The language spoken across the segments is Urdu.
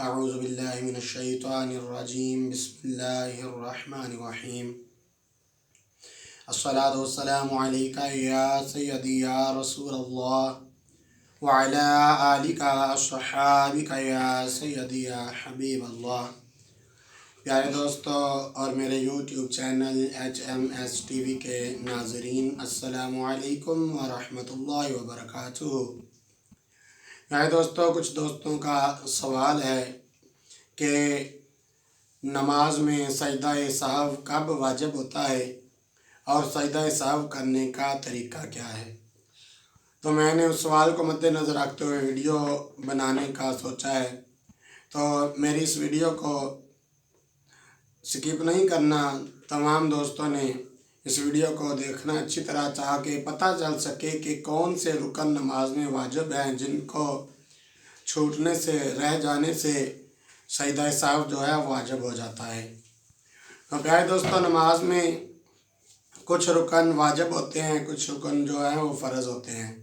اعوذ باللہ من الشیطان الرجیم بسم اللہ الرحمن الرحیم الصلاۃ والسلام علیکہ یا سیدی یا رسول اللہ وعلی آلکہ اصحابکہ یا سیدی یا حبیب اللہ۔ پیارے دوستو اور میرے یوٹیوب چینل HMS TV کے ناظرین، السلام علیکم ورحمۃ اللہ وبرکاتہ۔ میرے دوستوں، کچھ دوستوں کا سوال ہے کہ نماز میں سجدہ سہو کب واجب ہوتا ہے اور سجدہ سہو کرنے کا طریقہ کیا ہے۔ تو میں نے اس سوال کو مد نظر رکھتے ہوئے ویڈیو بنانے کا سوچا ہے، تو میری اس ویڈیو کو سکپ نہیں کرنا، تمام دوستوں نے اس ویڈیو کو دیکھنا اچھی طرح تاکہ پتہ چل سکے کہ کون سے رکن نماز میں واجب ہیں جن کو چھوٹنے سے، رہ جانے سے سجدہ سہو جو ہے واجب ہو جاتا ہے۔ تو پیارے دوستوں، نماز میں کچھ رکن واجب ہوتے ہیں، کچھ رکن جو ہیں وہ فرض ہوتے ہیں۔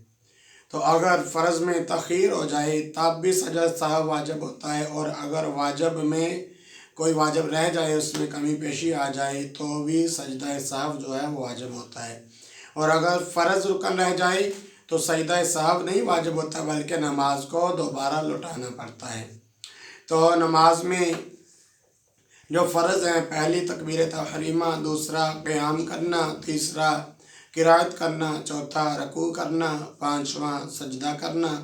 تو اگر فرض میں تاخیر ہو جائے تب بھی سجدہ سہو واجب ہوتا ہے، اور اگر واجب میں کوئی واجب رہ جائے، اس میں کمی پیشی آ جائے تو بھی سجدہ سہو جو ہے وہ واجب ہوتا ہے۔ اور اگر فرض رکن رہ جائے تو سجدہ سہو نہیں واجب ہوتا بلکہ نماز کو دوبارہ لوٹانا پڑتا ہے۔ تو نماز میں جو فرض ہیں، پہلی تکبیر تحریمہ، دوسرا قیام کرنا، تیسرا قرات کرنا، چوتھا رکوع کرنا، پانچواں سجدہ کرنا،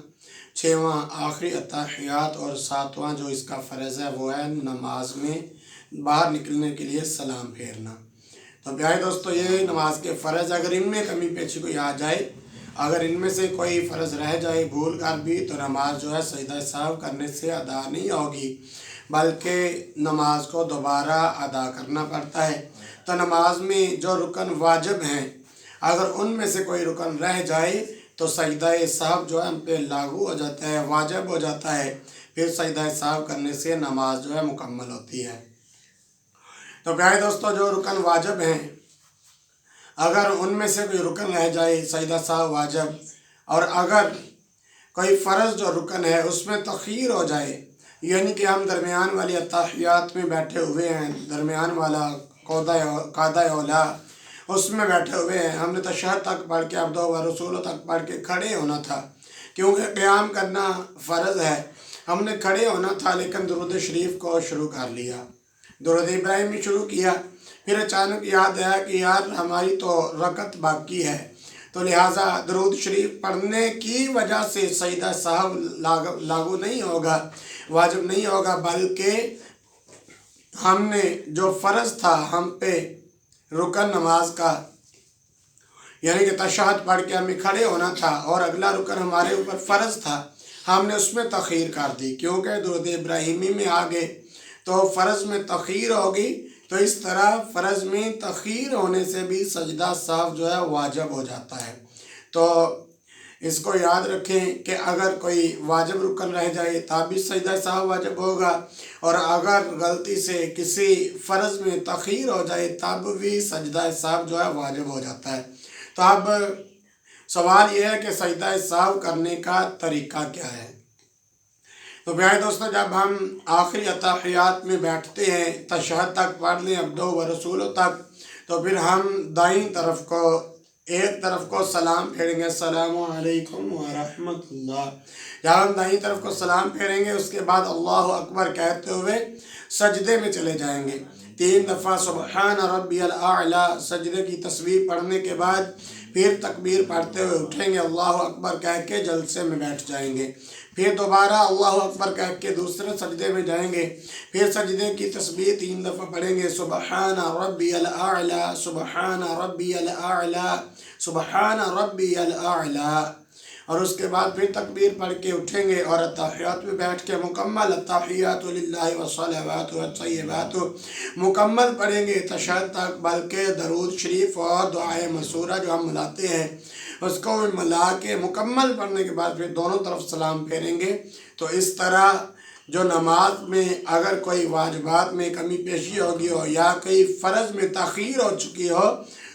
چھواں آخری اتحیات، اور ساتواں جو اس کا فرض ہے وہ ہے نماز میں باہر نکلنے کے لیے سلام پھیرنا۔ تو پیارے دوستو، یہ نماز کے فرض، اگر ان میں کمی پیشی کوئی آ جائے، اگر ان میں سے کوئی فرض رہ جائے بھول کر بھی، تو نماز جو ہے سجدہ سہو کرنے سے ادا نہیں ہوگی بلکہ نماز کو دوبارہ ادا کرنا پڑتا ہے۔ تو نماز میں جو رکن واجب ہیں، اگر ان میں سے کوئی رکن رہ جائے تو سجدہ سہو جو ہے ہم پہ لاگو ہو جاتا ہے، واجب ہو جاتا ہے، پھر سجدہ سہو کرنے سے نماز جو ہے مکمل ہوتی ہے۔ تو پیارے دوستو، جو رکن واجب ہیں، اگر ان میں سے کوئی رکن رہ جائے سجدہ سہو واجب، اور اگر کوئی فرض جو رکن ہے اس میں تاخیر ہو جائے، یعنی کہ ہم درمیان والی اتحیات میں بیٹھے ہوئے ہیں، درمیان والا قعدہ اولا اس میں بیٹھے ہوئے ہیں، ہم نے تشہد تک پڑھ کے عبدہ و رسولہ تک پڑھ کے کھڑے ہونا تھا، کیونکہ قیام کرنا فرض ہے، ہم نے کھڑے ہونا تھا، لیکن درود شریف کو شروع کر لیا، درود ابراہیمی شروع کیا، پھر اچانک یاد آیا کہ یار ہماری تو رکعت باقی ہے، تو لہٰذا درود شریف پڑھنے کی وجہ سے سجدہ سہو لاگو نہیں ہوگا، واجب نہیں ہوگا، بلکہ ہم نے جو فرض تھا ہم پہ رکن نماز کا، یعنی کہ تشہد پڑھ کے ہمیں کھڑے ہونا تھا، اور اگلا رکن ہمارے اوپر فرض تھا، ہم نے اس میں تاخیر کر دی، کیونکہ درود ابراہیمی میں آگے تو فرض میں تاخیر ہوگی، تو اس طرح فرض میں تاخیر ہونے سے بھی سجدہ سہو جو ہے واجب ہو جاتا ہے۔ تو اس کو یاد رکھیں کہ اگر کوئی واجب رکن رہ جائے تب بھی سجدہ سہو واجب ہوگا، اور اگر غلطی سے کسی فرض میں تاخیر ہو جائے تب بھی سجدہ سہو جو ہے واجب ہو جاتا ہے۔ تو اب سوال یہ ہے کہ سجدہ سہو کرنے کا طریقہ کیا ہے۔ تو پیارے دوستو، جب ہم آخری اتحیات میں بیٹھتے ہیں، تشہد تک پڑھ لیں، عبدہ و رسولہ تک، تو پھر ہم دائیں طرف کو، ایک طرف کو سلام پھیریں گے، السلام علیکم ورحمۃ اللہ۔ جب ہم دائیں طرف کو سلام پھیریں گے، اس کے بعد اللہ اکبر کہتے ہوئے سجدے میں چلے جائیں گے، 3 دفعہ سبحان ربی الاعلیٰ سجدے کی تسبیح پڑھنے کے بعد پھر تکبیر پڑھتے ہوئے اٹھیں گے، اللہ اکبر کہہ کے جلسے میں بیٹھ جائیں گے، پھر دوبارہ اللہ اکبر کہہ کے دوسرے سجدے میں جائیں گے، پھر سجدے کی تسبیح 3 دفعہ پڑھیں گے، سبحان ربی الاعلیٰ سبحان ربی الاعلیٰ سبحان ربی الاعلیٰ، اور اس کے بعد پھر تکبیر پڑھ کے اٹھیں گے، اور اتحیات میں بیٹھ کے مکمل التحیات للہ والصلوات والطیبات مکمل پڑھیں گے تشہد تک، بلکہ درود شریف اور دعائے مسورہ جو ہم ملاتے ہیں اس کو ملا کے مکمل پڑھنے کے بعد پھر دونوں طرف سلام پھیریں گے۔ تو اس طرح جو نماز میں اگر کوئی واجبات میں کمی پیشی ہوگی ہو یا کوئی فرض میں تاخیر ہو چکی ہو،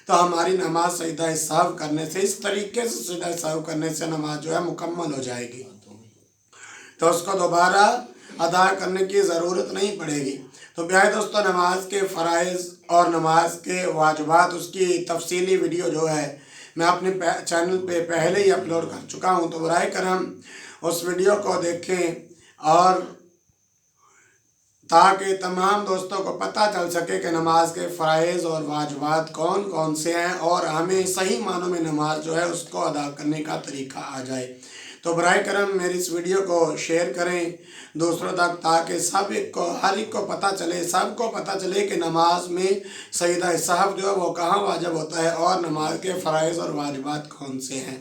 تو ہماری نماز سجدہ سہو کرنے سے، اس طریقے سے سجدہ سہو کرنے سے نماز جو ہے مکمل ہو جائے گی۔ تو اس کو دوبارہ ادا کرنے کی ضرورت نہیں پڑے گی۔ تو پیارے دوستو، نماز کے فرائض اور نماز کے واجبات، اس کی تفصیلی ویڈیو جو ہے میں اپنے چینل پہ پہلے ہی اپلوڈ کر چکا ہوں، تو براہ کرم اس ویڈیو کو دیکھیں، اور تاکہ تمام دوستوں کو پتہ چل سکے کہ نماز کے فرائض اور واجبات کون کون سے ہیں، اور ہمیں صحیح معنوں میں نماز جو ہے اس کو ادا کرنے کا طریقہ آ جائے۔ تو براہ کرم میری اس ویڈیو کو شیئر کریں دوسروں تک، تاکہ ہر ایک کو پتہ چلے، سب کو پتہ چلے کہ نماز میں سجدہ سہو جو ہے وہ کہاں واجب ہوتا ہے، اور نماز کے فرائض اور واجبات کون سے ہیں۔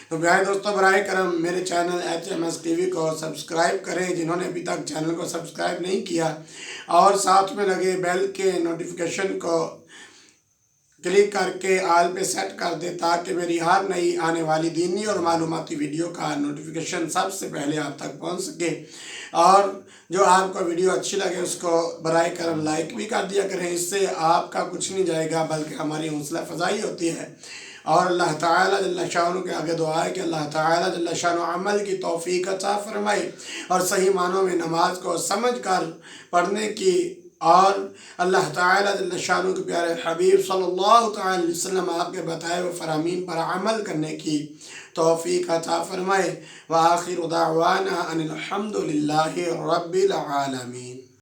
تو پیارے دوستو، براہ کرم میرے چینل HMS TV کو سبسکرائب کریں جنہوں نے ابھی تک چینل کو سبسکرائب نہیں کیا، اور ساتھ میں لگے بیل کے نوٹیفیکیشن کو کلک کر کے آل پہ سیٹ کر دے، تاکہ میری ہر نئی آنے والی دینی اور معلوماتی ویڈیو کا نوٹیفیکیشن سب سے پہلے آپ تک پہنچ سکے۔ اور جو آپ کو ویڈیو اچھی لگے اس کو براہ کرم لائک بھی کر دیا کریں، اس سے آپ کا کچھ نہیں جائے گا بلکہ ہماری حوصلہ افزائی ہوتی ہے۔ اور اللہ تعالیٰ جل شانہ کے آگے دعا ہے کہ اللہ تعالیٰ جل شانہ عمل کی توفیق عطا فرمائے، اور صحیح معنوں میں نماز کو سمجھ کر پڑھنے کی، اور اللہ تعالیٰ جل شانہ کے پیارے حبیب صلی اللہ تعالیٰ علیہ وسلم آپ کے بتائے ہوئے فرامین پر عمل کرنے کی توفیق عطا فرمائے۔ وآخر دعوانا ان الحمد للہ رب العالمین۔